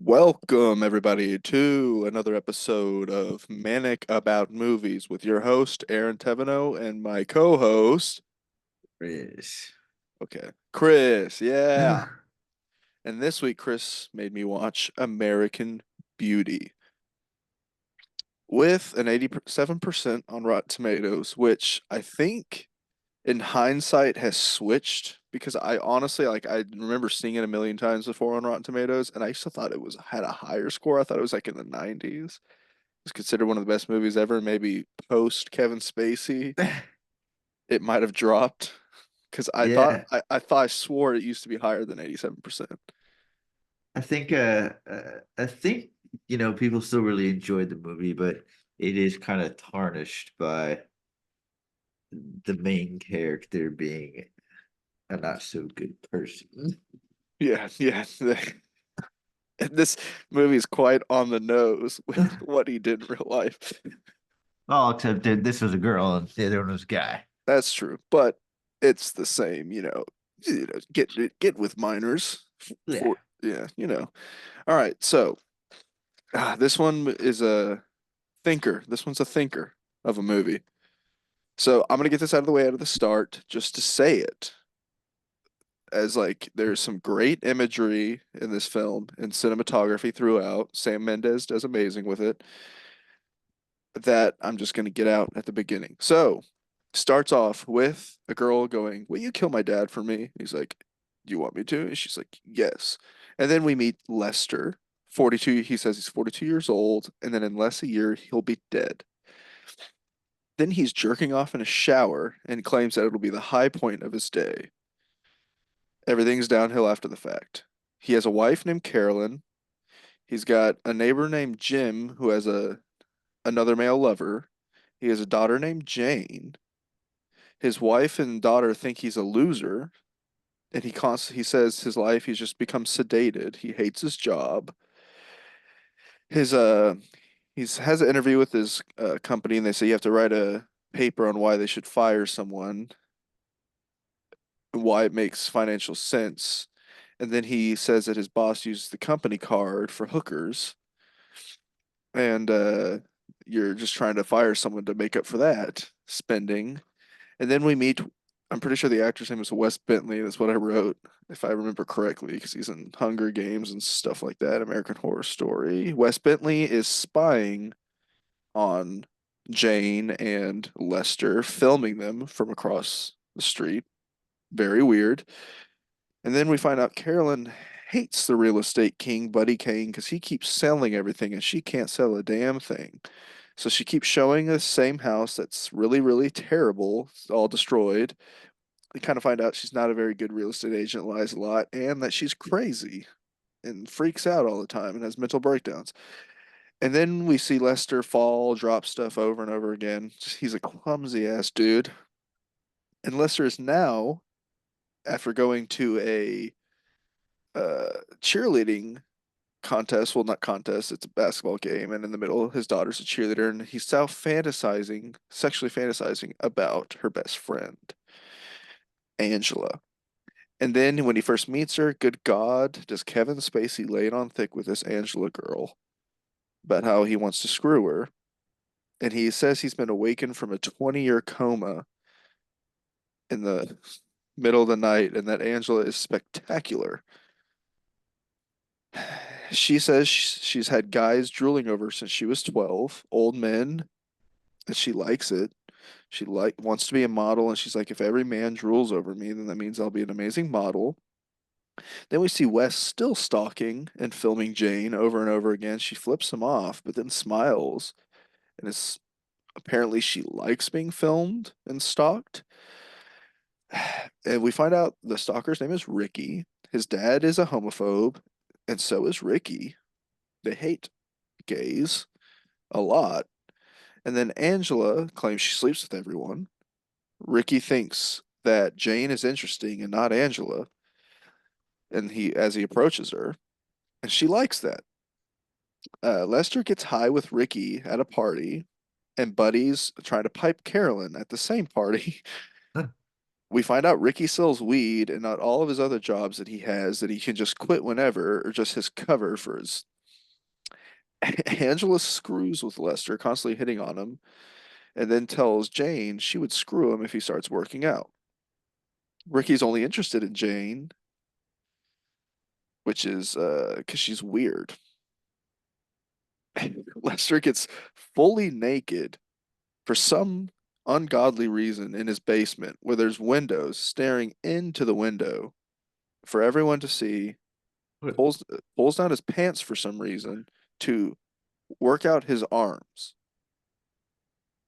Welcome, everybody, to another episode of Manic About Movies with your host, Aaron Tevino, and my co-host, Is. okay, Chris. Yeah. And this week, Chris made me watch American Beauty with an 87% on Rotten Tomatoes, which I think in hindsight has switched because I honestly I remember seeing it a million times before on Rotten Tomatoes, and I used to thought it was had a higher score. I thought it was like in the 90s. It's considered one of the best movies ever. Maybe post Kevin Spacey, it might have dropped because Yeah, I thought I swore it used to be higher than 87%. I think people still really enjoyed the movie, but it is kind of tarnished by the main character being a not so good person. Yeah, yeah. This movie is quite on the nose with what he did in real life. Oh, except that this was a girl and the other one was a guy. That's true, but it's the same, get with minors Yeah. for yeah, All right, so this one is a thinker. This one's a thinker of a movie. So I'm gonna get this out of the way out of the start, just to say it as like there's some great imagery in this film and cinematography throughout. Sam Mendes does amazing with it. That I'm just gonna get out at the beginning. So starts off with a girl going, "Will you kill my dad for me?" He's like, "Do you want me to?" And she's like, "Yes." And then we meet Lester, 42. He says he's 42 years old, and then in less a year he'll be dead. Then he's jerking off in a shower and claims that it'll be the high point of his day. Everything's downhill after the fact. He has a wife named Carolyn. He's got a neighbor named Jim who has a another male lover. He has a daughter named Jane. His wife and daughter think he's a loser, and he says his life he's just become sedated. He hates his job. His he's has an interview with his company, and they say you have to write a paper on why they should fire someone, why it makes financial sense. And then he says that his boss used the company card for hookers, and you're just trying to fire someone to make up for that spending. And then we meet, I'm pretty sure the actor's name is Wes Bentley. That's what I wrote, if I remember correctly, because he's in Hunger Games and stuff like that, American Horror Story. Wes Bentley is spying on Jane and Lester, filming them from across the street. Very weird. And then we find out Carolyn hates the real estate king, Buddy Kane, because he keeps selling everything and she can't sell a damn thing. So she keeps showing the same house that's really, really terrible, it's all destroyed. We kind of find out she's not a very good real estate agent, lies a lot, and that she's crazy and freaks out all the time and has mental breakdowns. And then we see Lester fall, drop stuff over and over again. He's a clumsy ass dude. And Lester is now, after going to a cheerleading contest. Well, not contest, it's a basketball game. And in the middle, his daughter's a cheerleader, and he's now sexually fantasizing about her best friend, Angela. And then when he first meets her, good God, does Kevin Spacey lay it on thick with this Angela girl about how he wants to screw her. And he says he's been awakened from a 20-year coma in the middle of the night, and that Angela is spectacular. She says she's had guys drooling over her since she was 12, old men, and she likes it. She wants to be a model, and she's like, if every man drools over me, then that means I'll be an amazing model. Then we see Wes still stalking and filming Jane over and over again. She flips him off, but then smiles, and it's apparently she likes being filmed and stalked. And we find out the stalker's name is Ricky. His dad is a homophobe, and so is Ricky. They hate gays a lot. And then Angela claims she sleeps with everyone. Ricky thinks that Jane is interesting and not Angela, and as he approaches her, and she likes that. Lester gets high with Ricky at a party, and Buddy's trying to pipe Carolyn at the same party. We find out Ricky sells weed and not all of his other jobs that he has that he can just quit whenever, or just his cover for his Angela screws with Lester, constantly hitting on him, and then tells Jane she would screw him if he starts working out. Ricky's only interested in Jane, which is because she's weird. Lester gets fully naked for some ungodly reason in his basement where there's windows staring into the window for everyone to see, What pulls down his pants for some reason to work out his arms.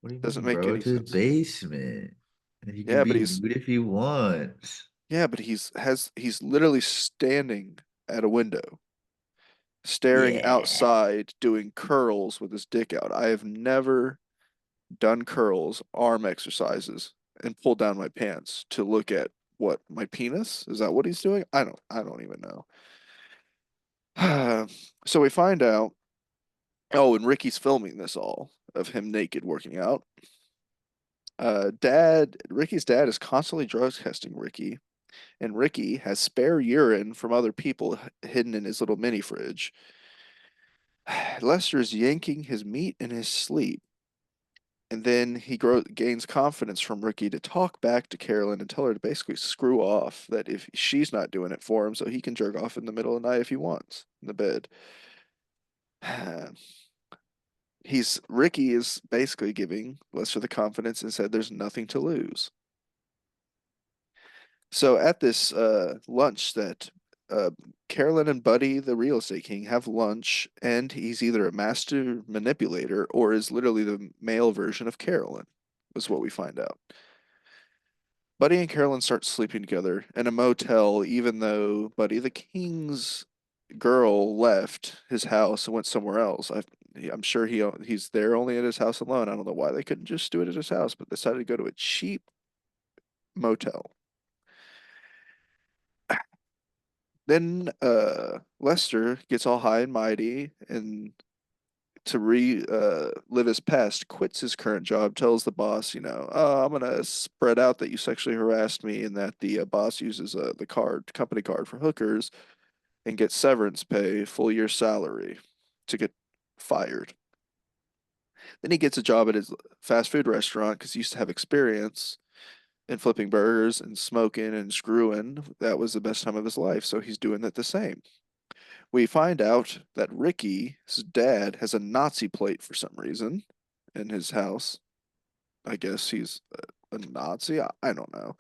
what do you Doesn't mean, make bro? any It's his sense. basement. And he can Yeah, but be he's nude if he wants. yeah, but he's literally standing at a window, staring Yeah. outside, doing curls with his dick out. I have never done curls, arm exercises, and pulled down my pants to look at what, my penis? Is that what he's doing? I don't even know. So we find out, oh, and Ricky's filming this all of him naked working out. Ricky's dad is constantly drug testing Ricky, and Ricky has spare urine from other people hidden in his little mini fridge. Lester is yanking his meat in his sleep, and then gains confidence from Ricky to talk back to Carolyn and tell her to basically screw off, that if she's not doing it for him, so he can jerk off in the middle of the night if he wants in the bed. He's Ricky is basically giving Lester the confidence and said there's nothing to lose. So at this lunch that uh, Carolyn and Buddy, the real estate king, have lunch, and he's either a master manipulator or is literally the male version of Carolyn, is what we find out. Buddy and Carolyn start sleeping together in a motel, even though Buddy the King's girl left his house and went somewhere else. I'm sure he's there only at his house alone. I don't know why they couldn't just do it at his house, but decided to go to a cheap motel. Then Lester gets all high and mighty and to re live his past, quits his current job, tells the boss, oh, I'm gonna spread out that you sexually harassed me and that the boss uses the company card for hookers and gets severance pay, full year salary to get fired. Then he gets a job at his fast food restaurant because he used to have experience in flipping burgers and smoking and screwing. That was the best time of his life, so he's doing it the same. We find out that Ricky's dad has a Nazi plate for some reason in his house. I guess he's a Nazi. I don't know.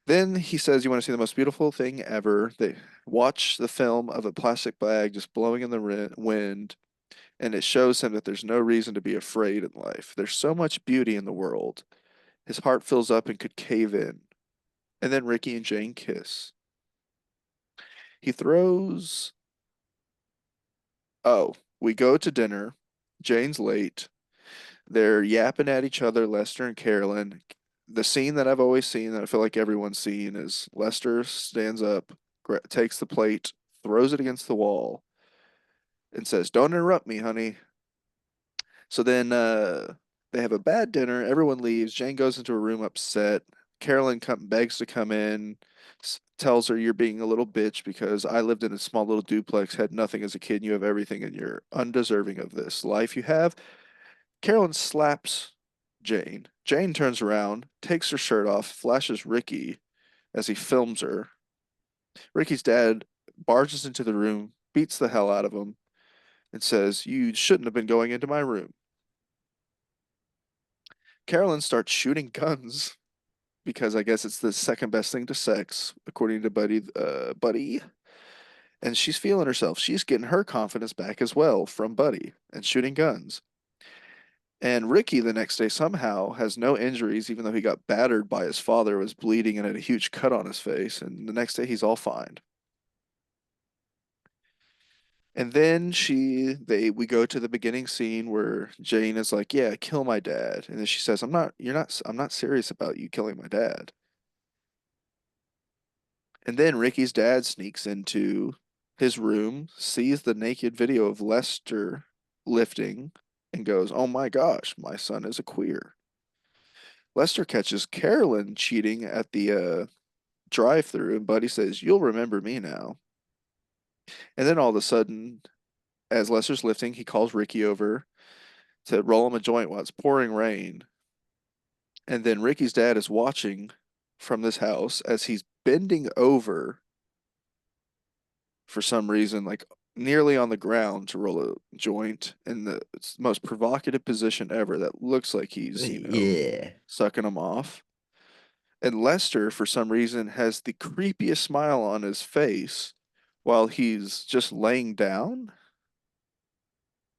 Then he says, "You want to see the most beautiful thing ever?" They watch the film of a plastic bag just blowing in the wind, and it shows him that there's no reason to be afraid in life. There's so much beauty in the world. His heart fills up and could cave in. And then Ricky and Jane kiss. He throws. Oh, we go to dinner. Jane's late. They're yapping at each other, Lester and Carolyn. The scene that I've always seen, that I feel like everyone's seen, is Lester stands up, takes the plate, throws it against the wall, and says, "Don't interrupt me, honey." So then they have a bad dinner. Everyone leaves. Jane goes into her room upset. Carolyn begs to come in, tells her, "You're being a little bitch because I lived in a small little duplex, had nothing as a kid, and you have everything, and you're undeserving of this life you have." Carolyn slaps Jane. Jane turns around, takes her shirt off, flashes Ricky as he films her. Ricky's dad barges into the room, beats the hell out of him, and says, "You shouldn't have been going into my room." Carolyn starts shooting guns because I guess it's the second best thing to sex, according to Buddy. And she's feeling herself. She's getting her confidence back as well from Buddy and shooting guns. And Ricky the next day somehow has no injuries, even though he got battered by his father, was bleeding and had a huge cut on his face. And the next day he's all fine. And then we go to the beginning scene where Jane is like, "Yeah, kill my dad." And then she says, I'm not serious about you killing my dad." And then Ricky's dad sneaks into his room, sees the naked video of Lester lifting, and goes, "Oh my gosh, my son is a queer." Lester catches Carolyn cheating at the drive-through, and Buddy says, "You'll remember me now." And then all of a sudden, as Lester's lifting, he calls Ricky over to roll him a joint while it's pouring rain. And then Ricky's dad is watching from this house as he's bending over for some reason, like nearly on the ground to roll a joint in the most provocative position ever that looks like he's, Yeah. sucking him off. And Lester, for some reason, has the creepiest smile on his face while he's just laying down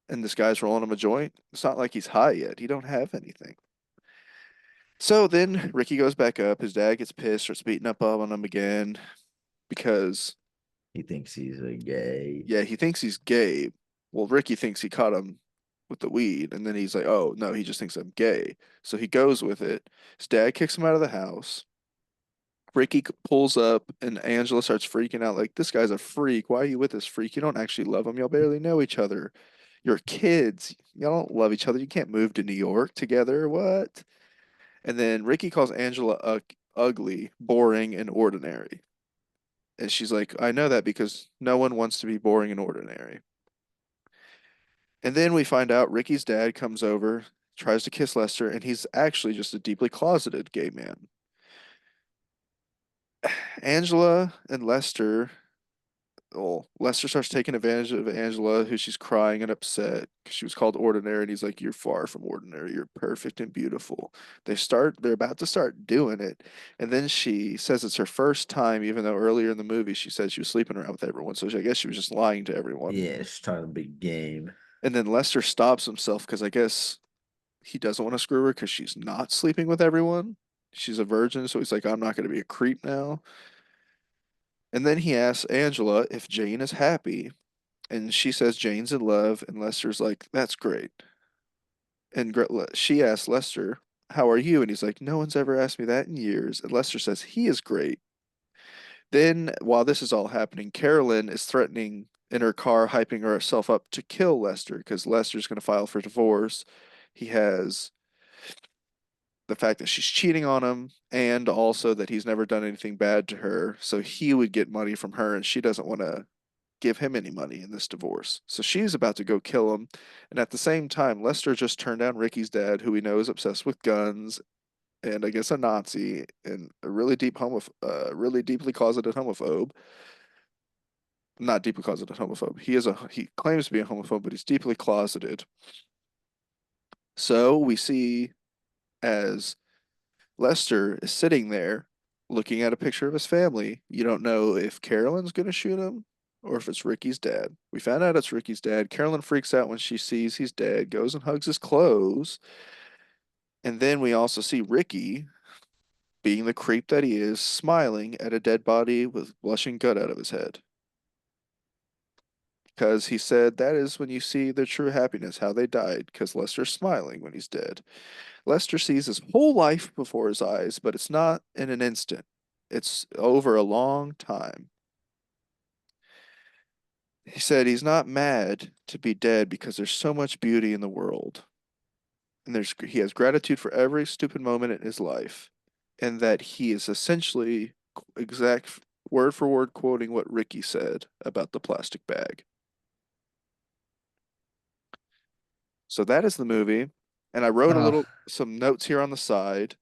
and this guy's rolling him a joint. It's not like he's high yet. He don't have anything. So then Ricky goes back up. His dad gets pissed, starts beating up on him again because, He thinks he's a gay. yeah, he thinks he's gay. Well, Ricky thinks he caught him with the weed, and then he's like, oh, no, he just thinks I'm gay. So he goes with it. His dad kicks him out of the house. Ricky pulls up, and Angela starts freaking out, like, this guy's a freak. Why are you with this freak? You don't actually love him. Y'all barely know each other. You're kids. Y'all don't love each other. You can't move to New York together. What? And then Ricky calls Angela ugly, boring, and ordinary. And she's like, I know that because no one wants to be boring and ordinary. And then we find out Ricky's dad comes over, tries to kiss Lester, and he's actually just a deeply closeted gay man. Angela and Lester, well, Lester starts taking advantage of Angela, who she's crying and upset because she was called ordinary, and he's like, "You're far from ordinary. You're perfect and beautiful." They're about to start doing it, and then she says it's her first time, even though earlier in the movie she said she was sleeping around with everyone. So I guess she was just lying to everyone. Yeah, it's trying to big game. And then Lester stops himself because I guess he doesn't want to screw her because she's not sleeping with everyone. She's a virgin, so he's like, "I'm not going to be a creep now." And then he asks Angela if Jane is happy, and she says Jane's in love, and Lester's like, "That's great." And she asks Lester, "How are you?" And he's like, "No one's ever asked me that in years." And Lester says he is great. Then, while this is all happening, Carolyn is threatening in her car, hyping herself up to kill Lester because Lester's going to file for divorce. He has the fact that she's cheating on him and also that he's never done anything bad to her. So he would get money from her, and she doesn't want to give him any money in this divorce. So she's about to go kill him. And at the same time, Lester just turned down Ricky's dad, who we know is obsessed with guns and I guess a Nazi and a really deeply closeted homophobe. Not deeply closeted homophobe. He claims to be a homophobe, but he's deeply closeted. So we see as Lester is sitting there looking at a picture of his family. You don't know if Carolyn's going to shoot him or if it's Ricky's dad. We found out it's Ricky's dad. Carolyn freaks out when she sees he's dead, goes and hugs his clothes. And then we also see Ricky, being the creep that he is, smiling at a dead body with blushing gut out of his head. Because he said that is when you see their true happiness, how they died, because Lester's smiling when he's dead. Lester sees his whole life before his eyes, but it's not in an instant. It's over a long time. He said he's not mad to be dead because there's so much beauty in the world. And he has gratitude for every stupid moment in his life. And that he is essentially exact word for word quoting what Ricky said about the plastic bag. So that is the movie. And I wrote Uh, some notes here on the side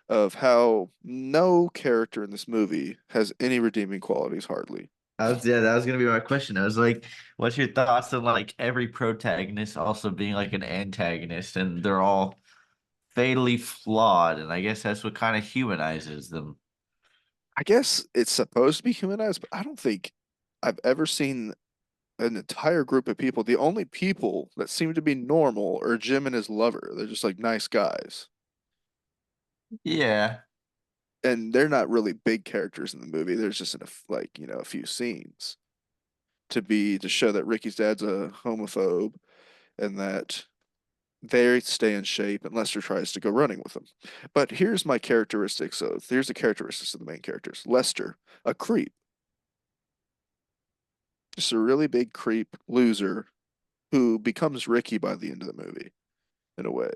of how no character in this movie has any redeeming qualities, hardly. that was gonna be my question. I was like, what's your thoughts on like every protagonist also being like an antagonist and they're all fatally flawed, and I guess that's what kind of humanizes them. I guess it's supposed to be humanized, but I don't think I've ever seen an entire group of people. The only people that seem to be normal are Jim and his lover. They're just like nice guys. Yeah. And they're not really big characters in the movie. There's just like, a few scenes to show that Ricky's dad's a homophobe and that they stay in shape and Lester tries to go running with them. But here's my characteristics. So here's the characteristics of the main characters. Lester, a creep, just a really big creep loser who becomes Ricky by the end of the movie, in a way.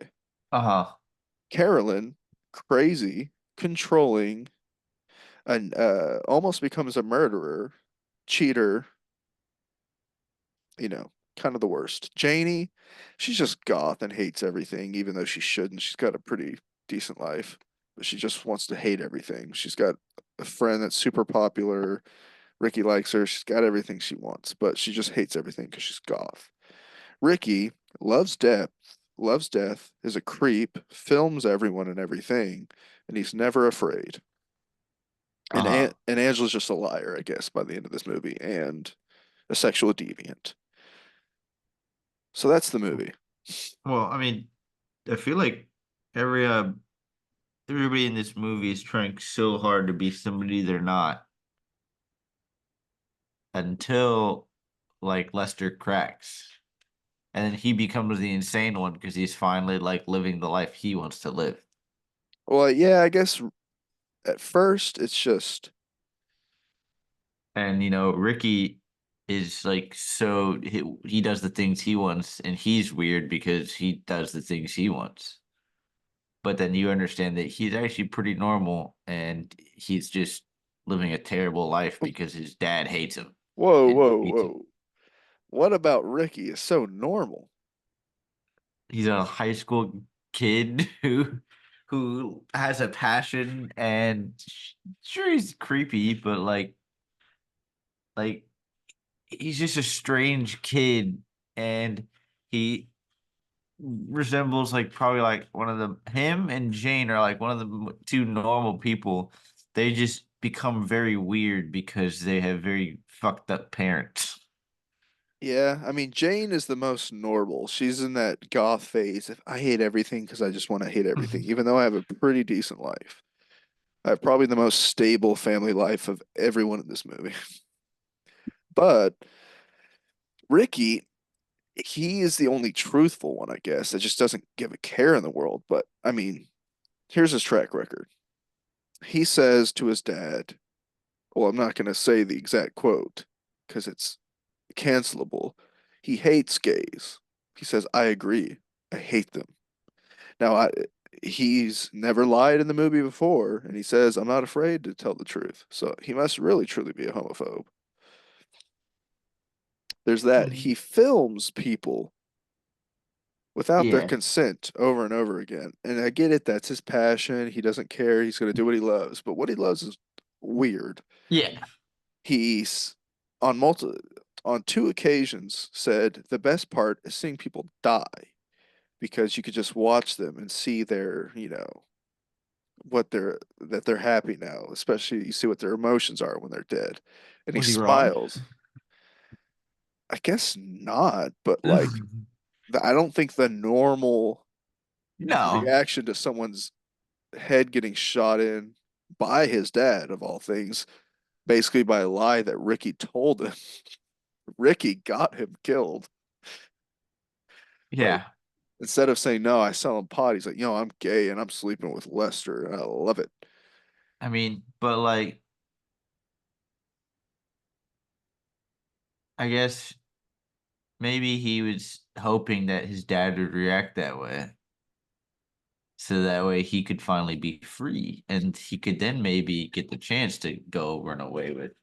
Uh-huh. Carolyn, crazy, controlling, and almost becomes a murderer, cheater, kind of the worst. Janie, she's just goth and hates everything, even though she shouldn't. She's got a pretty decent life, but she just wants to hate everything. She's got a friend that's super popular. Ricky likes her. She's got everything she wants, but she just hates everything because she's goth. Ricky loves death, is a creep, films everyone and everything, and he's never afraid. And Uh-huh. and Angela's just a liar, I guess, by the end of this movie, and a sexual deviant. So that's the movie. Well, I mean, I feel like every everybody in this movie is trying so hard to be somebody they're not until like Lester cracks. And then he becomes the insane one because he's finally like living the life he wants to live. Well, yeah, I guess at first it's just, And Ricky is like so he does the things he wants and he's weird because he does the things he wants. But then you understand that he's actually pretty normal and he's just living a terrible life because his dad hates him whoa, and whoa, treats him. whoa. What about Ricky is so normal? He's a high school kid who has a passion and sure he's creepy, but like he's just a strange kid and he resembles like probably like one of the him and Jane are like one of the two normal people. They just become very weird because they have very fucked up parents. Yeah, I mean, Jane is the most normal. She's in that goth phase. If I hate everything because I just want to hate everything, even though I have a pretty decent life. I have probably the most stable family life of everyone in this movie. But Ricky, he is the only truthful one, I guess, that just doesn't give a care in the world. But I mean, here's his track record. He says to his dad, well, I'm not going to say the exact quote because it's cancelable. He hates gays. He says, I agree. I hate them. Now, he's never lied in the movie before, and he says, I'm not afraid to tell the truth. So he must really, truly be a homophobe. There's that. He films people without their Yeah. consent over and over again. And I get it, that's his passion. He doesn't care. He's going to do what he loves. But what he loves is weird. Yeah. He's on multi on two occasions said the best part is seeing people die because you could just watch them and see their, what they're happy now, especially you see what their emotions are when they're dead. And he Was he wrong? smiles. I guess not, but like I don't think the normal No. reaction to someone's head getting shot in by his dad, of all things, basically by a lie that Ricky told him. Ricky got him killed. Like, Yeah. instead of saying, no, I sell him pot, he's like, I'm gay and I'm sleeping with Lester. And I love it. I mean, but like I guess maybe he was hoping that his dad would react that way. So that way he could finally be free and he could then maybe get the chance to go run away with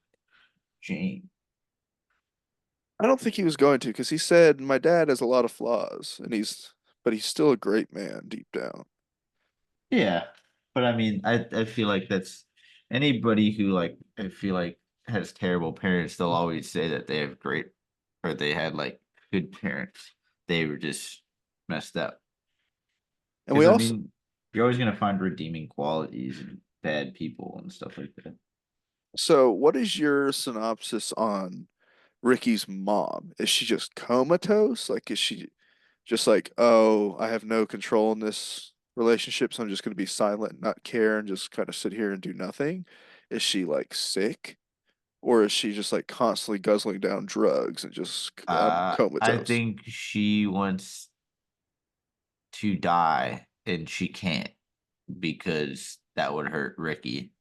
Jane. I don't think he was going to because he said, my dad has a lot of flaws and but he's still a great man deep down. Yeah. But I mean, I feel like that's anybody who like I feel like has terrible parents, they'll always say that they have great or they had like good parents. They were just messed up. And we Because I also, mean, you're always gonna find redeeming qualities in bad people and stuff like that. so what is your synopsis on Ricky's mom? Is she just comatose? Like, is she just like, oh, I have no control in this relationship, so I'm just going to be silent and not care and just kind of sit here and do nothing? Is she like sick? Or is she just like constantly guzzling down drugs and just I comatose? think she wants to die and she can't because that would hurt Ricky.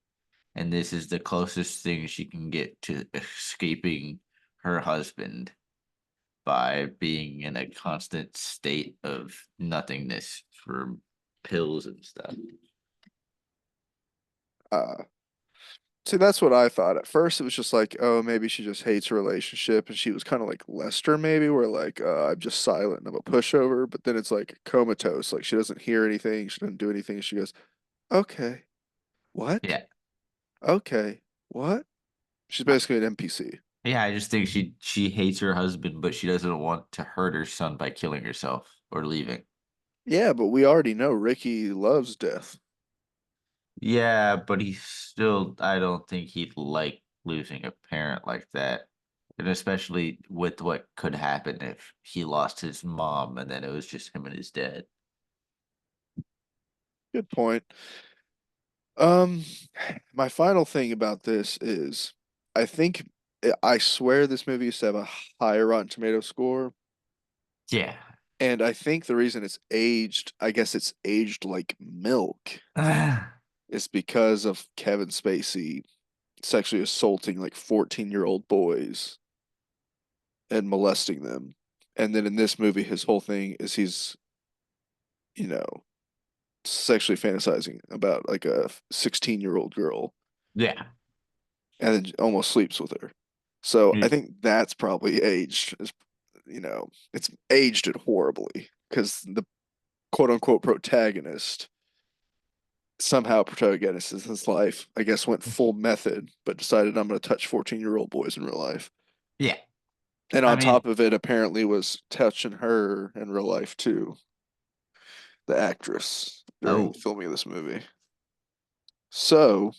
And this is the closest thing she can get to escaping her husband by being in a constant state of nothingness for pills and stuff. Uh, See, that's what I thought. At first, it was just like, oh, maybe she just hates her relationship, and she was kind of like Lester, maybe, where like, I'm just silent and I'm a pushover. But then it's like comatose, like she doesn't hear anything, she doesn't do anything. She goes, okay, what? Yeah. Okay, what? She's basically an NPC. Yeah, I just think she hates her husband, but she doesn't want to hurt her son by killing herself or leaving. Yeah, but we already know Ricky loves death. Yeah, but he still, I don't think he'd like losing a parent like that. And especially with what could happen if he lost his mom and then it was just him and his dad. Good point. Um, my final thing about this is I think I swear this movie used to have a higher Rotten Tomato score, Yeah. and I think the reason it's aged, I guess it's aged like milk, is because of Kevin Spacey sexually assaulting like 14-year-old boys and molesting them. And then in this movie, his whole thing is he's, you know, sexually fantasizing about like a 16-year-old girl Yeah. and then almost sleeps with her. So I Mm, think that's probably aged, it's aged it horribly because the quote unquote protagonist, somehow protagonist in his life, I guess, went full method, but decided I'm going to touch 14-year-old boys in real life. yeah. And I on mean, top of it, apparently was touching her in real life too, the actress during the oh, filming of this movie. So,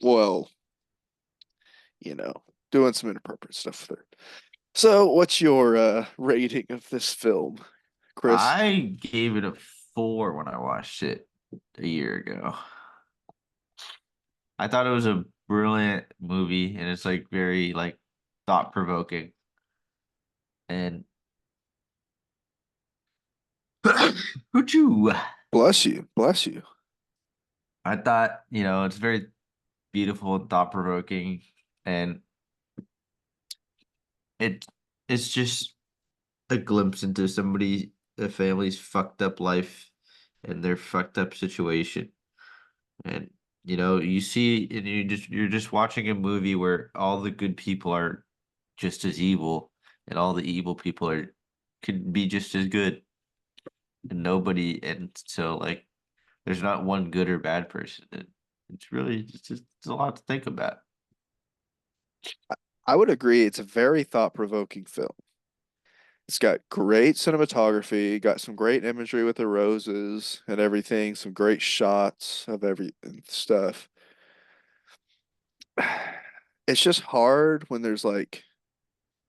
well, you know, doing some inappropriate stuff there. So, what's your rating of this film, Chris? I gave it a 4 when I watched it a year ago. I thought it was a brilliant movie and it's like very like thought provoking. And would you? Bless you, bless you. I thought, it's very beautiful and thought provoking, and it it's just a glimpse into a family's fucked up life and their fucked up situation. And you see, and you're just watching a movie where all the good people are just as evil, and all the evil people are could be just as good, and nobody, and so like there's not one good or bad person. It's really just it's a lot to think about. I would agree. It's a very thought-provoking film. It's got great cinematography, got some great imagery with the roses and everything, some great shots of every and stuff. It's just hard when there's like,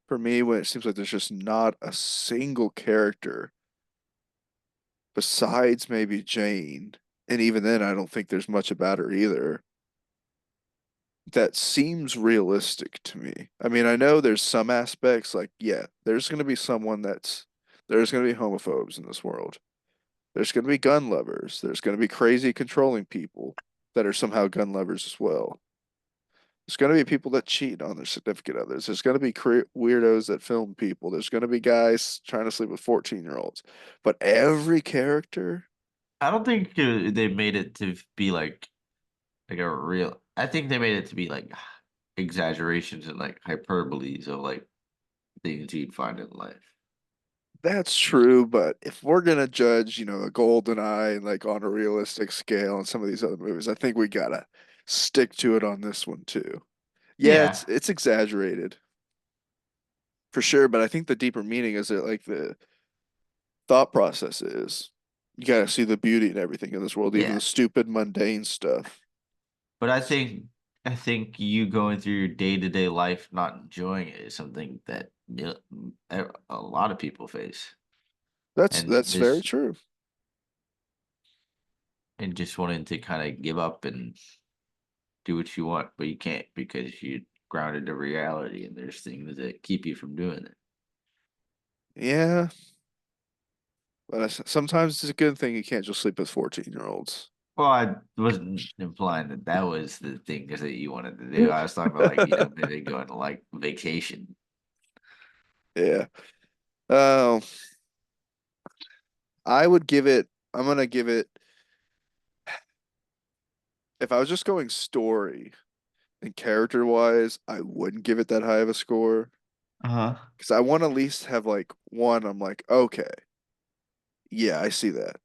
for me, when it seems like there's just not a single character besides maybe Jane. And even then, I don't think there's much about her either. That seems realistic to me. I mean, I know there's some aspects like, yeah, there's going to be homophobes in this world. There's going to be gun lovers. There's going to be crazy controlling people that are somehow gun lovers as well. There's going to be people that cheat on their significant others. There's going to be weirdos that film people. There's going to be guys trying to sleep with 14-year-olds. But every character, I don't think they made it to be like a real. I think they made it to be like exaggerations and like hyperboles of like things you'd find in life. that's true. But if we're going to judge, a Golden Eye like on a realistic scale and some of these other movies, I think we got to stick to it on this one too. Yeah, Yeah, it's exaggerated for sure, but I think the deeper meaning is that like the thought process is you gotta see the beauty in everything in this world, even yeah. the stupid, mundane stuff. But I think you going through your day-to-day life not enjoying it is something that a lot of people face. That's And that's very true. just wanting to kind of give up and do what you want, but you can't because you're grounded to reality and there's things that keep you from doing it. Yeah, but sometimes it's a good thing you can't just sleep with 14-year-olds. Well, I wasn't implying that that was the things that you wanted to do. I was talking about like, maybe going to like vacation. Yeah. Um, I would give it, I'm gonna give it, if I was just going story, and character wise, I wouldn't give it that high of a score Uh-huh. because I want to at least have like one. I'm like, okay, yeah, I see that.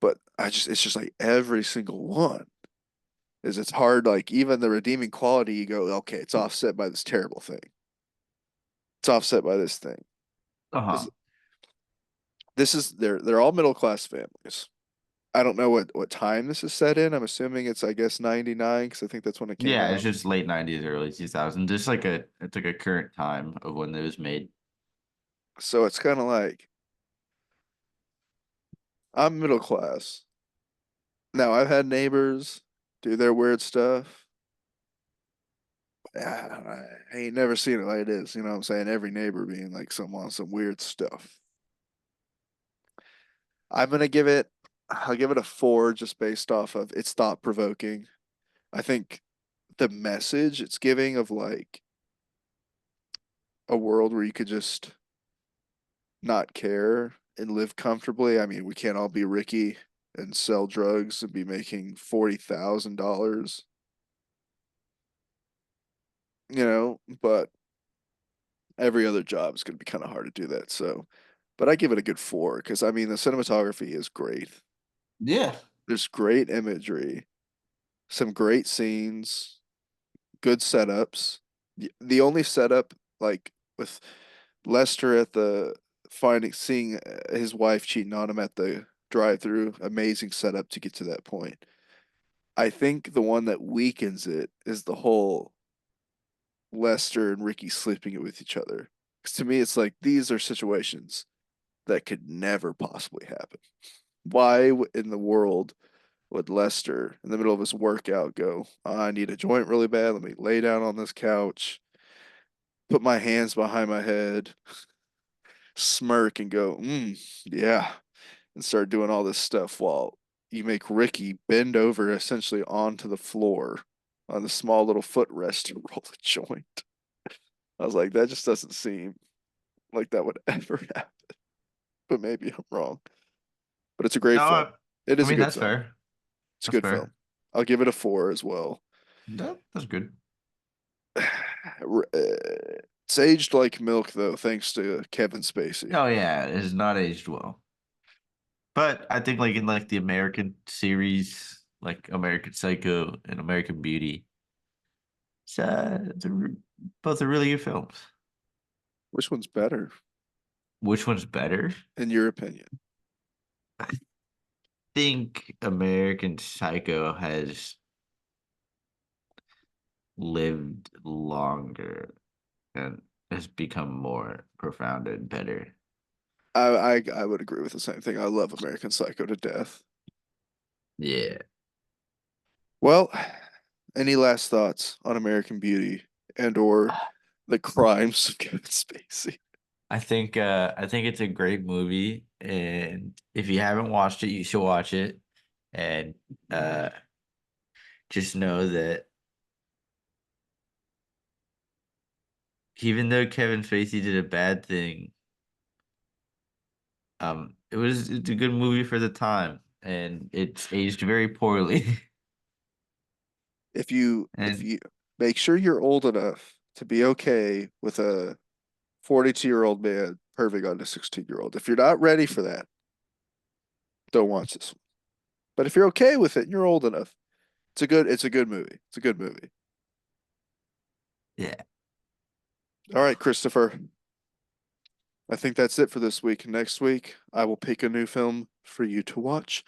But it's just like every single one is it's hard. Like even the redeeming quality, you go, okay, it's offset by this terrible thing. It's offset by this thing. Uh-huh. This, this is they're all middle class families. I don't know what time this is set in. I'm assuming it's I guess 99 because I think that's when it came Yeah, it's out. just late 90s, early 2000s. Just like a it's like a current time of when it was made. So it's kind of like I'm middle class. Now I've had neighbors do their weird stuff. I ain't never seen it like it is. You know what I'm saying? Every neighbor being like some on some weird stuff. I'm gonna give it, I'll give it a four just based off of it's thought provoking. I think the message it's giving of like a world where you could just not care and live comfortably. I mean, we can't all be Ricky and sell drugs and be making $40,000, but every other job is going to be kind of hard to do that. So, but I give it a good four because I mean, the cinematography is great. Yeah. There's great imagery, some great scenes, good setups. The only setup, like with Lester at the finding, seeing his wife cheating on him at the drive-through, amazing setup to get to that point. I think the one that weakens it is the whole Lester and Ricky sleeping it with each other. Because to me, it's like these are situations that could never possibly happen. Why in the world would Lester, in the middle of his workout, go, I need a joint really bad. Let me lay down on this couch, put my hands behind my head, smirk, and go, yeah, and start doing all this stuff while you make Ricky bend over essentially onto the floor on the small little footrest to roll a joint. I was like, that just doesn't seem like that would ever happen. But maybe I'm wrong. But it's a great No, film. It I is a mean good that's film. fair. It's a That's good film. fair. I'll give it a four as well. That's good. It's aged like milk, though, thanks to Kevin Spacey. Oh yeah, it has not aged well. But I think like in like the American series, like American Psycho and American Beauty, both are really good films. Which one's better, Which one's better? in your opinion? I think American Psycho has lived longer and has become more profound and better. I would agree with the same thing. I love American Psycho to death. Yeah. Well, any last thoughts on American Beauty and or the crimes of Kevin Spacey? I think it's a great movie, and if you haven't watched it, you should watch it. And uh just know that even though Kevin Spacey did a bad thing, it's a good movie for the time, and it's aged very poorly. If And you make sure you're old enough to be okay with a 42-year-old man perving on a 16-year-old. If you're not ready for that, don't watch this one. But if you're okay with it and you're old enough, it's a good movie. It's a good movie. yeah, All right, Christopher. I think that's it for this week. Next week, I will pick a new film for you to watch,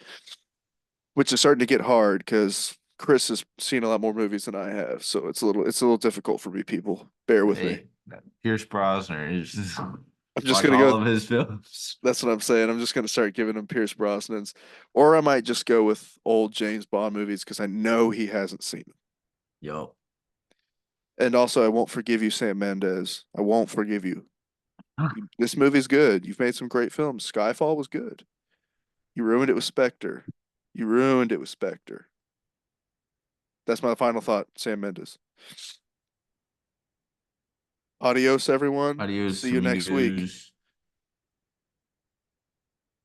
which is starting to get hard because Chris has seen a lot more movies than I have, so it's a little difficult for me, people. Bear with me. hey, Pierce Brosnan is I'm just watch gonna all go. of his films. That's what I'm saying. I'm just gonna start giving him Pierce Brosnan's, or I might just go with old James Bond movies because I know he hasn't seen them. Yo. And also, I won't forgive you, Sam Mendes. I won't forgive you. This movie's good. You've made some great films. Skyfall was good. You ruined it with Spectre. You ruined it with Spectre. That's my final thought, Sam Mendes. Adios, everyone. See Adios, you next week. amigos.